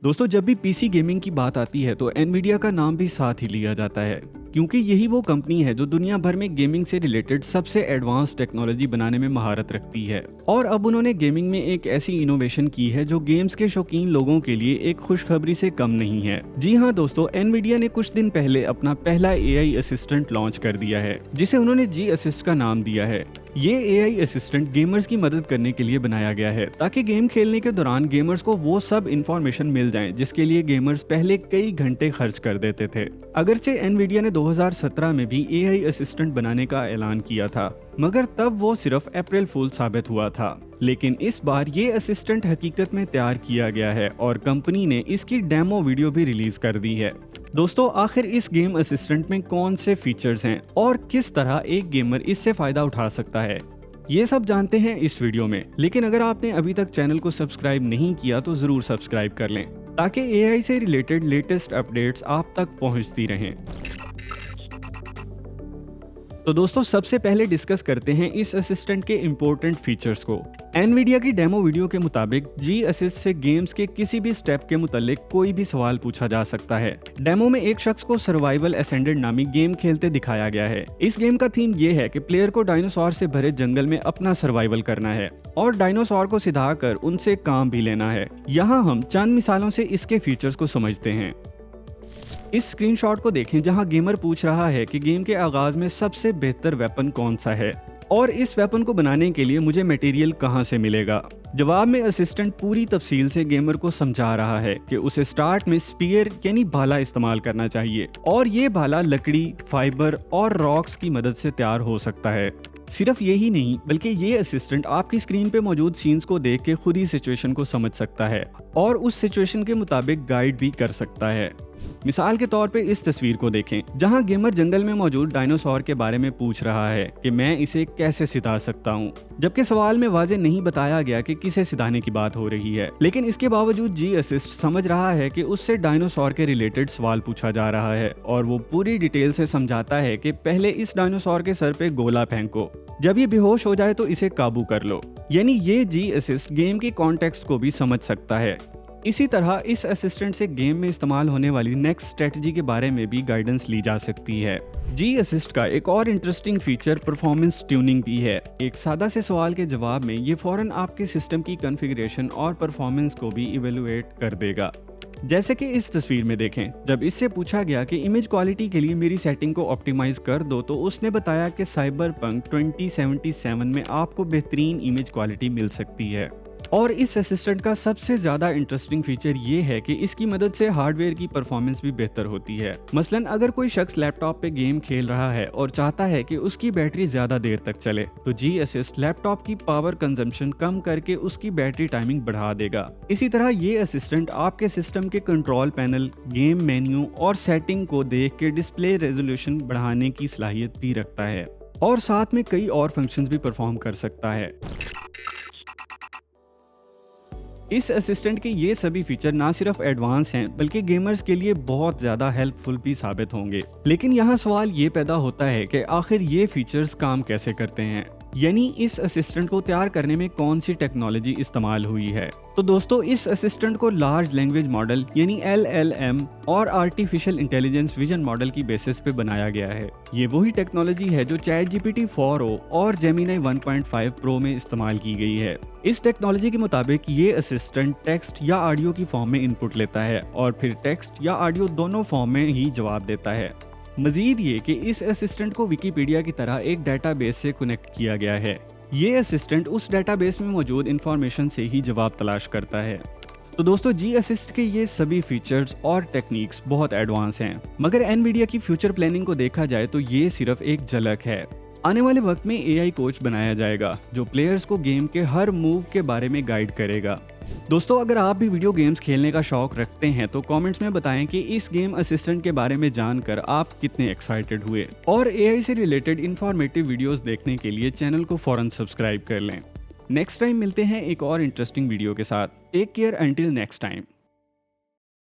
दोस्तों जब भी पीसी गेमिंग की बात आती है तो एनवीडिया का नाम भी साथ ही लिया जाता है, क्योंकि यही वो कंपनी है जो दुनिया भर में गेमिंग से रिलेटेड सबसे एडवांस टेक्नोलॉजी बनाने में महारत रखती है। और अब उन्होंने गेमिंग में एक ऐसी इनोवेशन की है जो गेम्स के शौकीन लोगों के लिए एक खुशखबरी से कम नहीं है। जी हाँ दोस्तों, एनवीडिया ने कुछ दिन पहले अपना पहला एआई असिस्टेंट लॉन्च कर दिया है, जिसे उन्होंने जी असिस्ट का नाम दिया है। ये एआई असिस्टेंट गेमर्स की मदद करने के लिए बनाया गया है, ताकि गेम खेलने के दौरान गेमर्स को वो सब इंफॉर्मेशन मिल जाए जिसके लिए गेमर्स पहले कई घंटे खर्च कर देते थे। अगरचे एनवीडिया ने 2017 में भी एआई असिस्टेंट बनाने का ऐलान किया था, मगर तब वो सिर्फ अप्रैल फूल साबित हुआ था। लेकिन इस बार ये असिस्टेंट हकीकत में तैयार किया गया है और कंपनी ने इसकी डेमो वीडियो भी रिलीज कर दी है। दोस्तों आखिर इस गेम असिस्टेंट में कौन से फीचर्स हैं और किस तरह एक गेमर इससे फायदा उठा सकता है, ये सब जानते हैं इस वीडियो में। लेकिन अगर आपने अभी तक चैनल को सब्सक्राइब नहीं किया तो जरूर सब्सक्राइब कर लें, ताकि एआई से रिलेटेड लेटेस्ट अपडेट्स आप तक पहुंचती रहें। तो दोस्तों सबसे पहले डिस्कस करते हैं इस असिस्टेंट के इम्पोर्टेंट फीचर्स को। एनवीडिया की डेमो वीडियो के मुताबिक जी असिस्ट से गेम्स के किसी भी स्टेप के मुतालिक कोई भी सवाल पूछा जा सकता है। डेमो में एक शख्स को सर्वाइवल असेंडेड नामी गेम खेलते दिखाया गया है। इस गेम का थीम ये है कि प्लेयर को डायनासोर से भरे जंगल में अपना सर्वाइवल करना है और डायनासोर को सिधाकर उनसे काम भी लेना है। यहाँ हम चंद मिसालों से इसके फीचर्स को समझते हैं। इस स्क्रीनशॉट को देखें जहां गेमर पूछ रहा है कि गेम के आगाज में सबसे बेहतर वेपन कौन सा है और इस वेपन को बनाने के लिए मुझे मटेरियल कहां से मिलेगा। जवाब में असिस्टेंट पूरी तफसील से गेमर को समझा रहा है कि उसे स्टार्ट में स्पीयर यानी भाला इस्तेमाल करना चाहिए और ये भाला लकड़ी, फाइबर और रॉक्स की मदद से तैयार हो सकता है। सिर्फ यही नहीं, बल्कि ये असिस्टेंट आपकी स्क्रीन पे मौजूद सीन्स को देख के खुद ही सिचुएशन को समझ सकता है और उस सिचुएशन के मुताबिक गाइड भी कर सकता है। मिसाल के तौर पे इस तस्वीर को देखें जहां गेमर जंगल में मौजूद डायनासोर के बारे में पूछ रहा है कि मैं इसे कैसे सिधा सकता हूं, जबकि सवाल में वाज़ेह नहीं बताया गया कि किसे सिधाने की बात हो रही है। लेकिन इसके बावजूद जी असिस्ट समझ रहा है कि उससे डायनासोर के रिलेटेड सवाल पूछा जा रहा है और वो पूरी डिटेल से समझाता है कि पहले इस डायनासोर के सर पे गोला फेंको, जब ये बेहोश हो जाए तो इसे काबू कर लो। यानी ये जी असिस्ट गेम के कॉन्टेक्स्ट को भी समझ सकता है। इसी तरह इस असिस्टेंट से गेम में इस्तेमाल होने वाली नेक्स्ट स्ट्रेटजी के बारे में भी गाइडेंस ली जा सकती है। जी असिस्ट का एक और इंटरेस्टिंग फीचर परफॉर्मेंस ट्यूनिंग भी है। एक सादा से सवाल के जवाब में ये फौरन आपके सिस्टम की कॉन्फ़िगरेशन और परफॉर्मेंस को भी इवेलुएट कर देगा। जैसे कि इस तस्वीर में देखें, जब इससे पूछा गया कि इमेज क्वालिटी के लिए मेरी सेटिंग को ऑप्टिमाइज कर दो तो उसने बताया कि साइबरपंक 2077 में आपको बेहतरीन इमेज क्वालिटी मिल सकती है। और इस असिस्टेंट का सबसे ज्यादा इंटरेस्टिंग फीचर ये है कि इसकी मदद से हार्डवेयर की परफॉर्मेंस भी बेहतर होती है। मसलन अगर कोई शख्स लैपटॉप पे गेम खेल रहा है और चाहता है कि उसकी बैटरी ज्यादा देर तक चले, तो जी असिस्ट लैपटॉप की पावर कंजम्पशन कम करके उसकी बैटरी टाइमिंग बढ़ा देगा। इसी तरह ये असिस्टेंट आपके सिस्टम के कंट्रोल पैनल, गेम मेन्यू और सेटिंग को देख के डिस्प्ले रेजोल्यूशन बढ़ाने की सलाहियत भी रखता है और साथ में कई और फंक्शंस भी परफॉर्म कर सकता है। इस असिस्टेंट के ये सभी फीचर ना सिर्फ एडवांस हैं बल्कि गेमर्स के लिए बहुत ज्यादा हेल्पफुल भी साबित होंगे। लेकिन यहाँ सवाल ये पैदा होता है कि आखिर ये फीचर्स काम कैसे करते हैं, यानी इस असिस्टेंट को तैयार करने में कौन सी टेक्नोलॉजी इस्तेमाल हुई है। तो दोस्तों इस असिस्टेंट को लार्ज लैंग्वेज मॉडल यानी LLM और आर्टिफिशियल इंटेलिजेंस विजन मॉडल की बेसिस पे बनाया गया है। ये वही टेक्नोलॉजी है जो ChatGPT 4o और Gemini 1.5 Pro में इस्तेमाल की गई है। इस टेक्नोलॉजी के मुताबिक ये असिस्टेंट टेक्स्ट या ऑडियो की फॉर्म में इनपुट लेता है और फिर टेक्स्ट या ऑडियो दोनों फॉर्म में ही जवाब देता है। मजीद ये कि इस असिस्टेंट को विकिपीडिया की तरह एक डेटाबेस से कनेक्ट किया गया है। ये असिस्टेंट उस डेटाबेस में मौजूद इंफॉर्मेशन से ही जवाब तलाश करता है। तो दोस्तों जी असिस्ट के ये सभी फीचर्स और टेक्निक्स बहुत एडवांस हैं, मगर एनवीडिया की फ्यूचर प्लानिंग को देखा जाए तो ये सिर्फ एक झलक है। आने वाले वक्त में एआई कोच बनाया जाएगा जो प्लेयर्स को गेम के हर मूव के बारे में गाइड करेगा। दोस्तों अगर आप भी वीडियो गेम्स खेलने का शौक रखते हैं तो कमेंट्स में बताएं कि इस गेम असिस्टेंट के बारे में जानकर आप कितने एक्साइटेड हुए, और एआई से रिलेटेड इंफॉर्मेटिव वीडियोस देखने के लिए चैनल को फौरन सब्सक्राइब कर लें। नेक्स्ट टाइम मिलते हैं एक और इंटरेस्टिंग वीडियो के साथ। Take care until next time.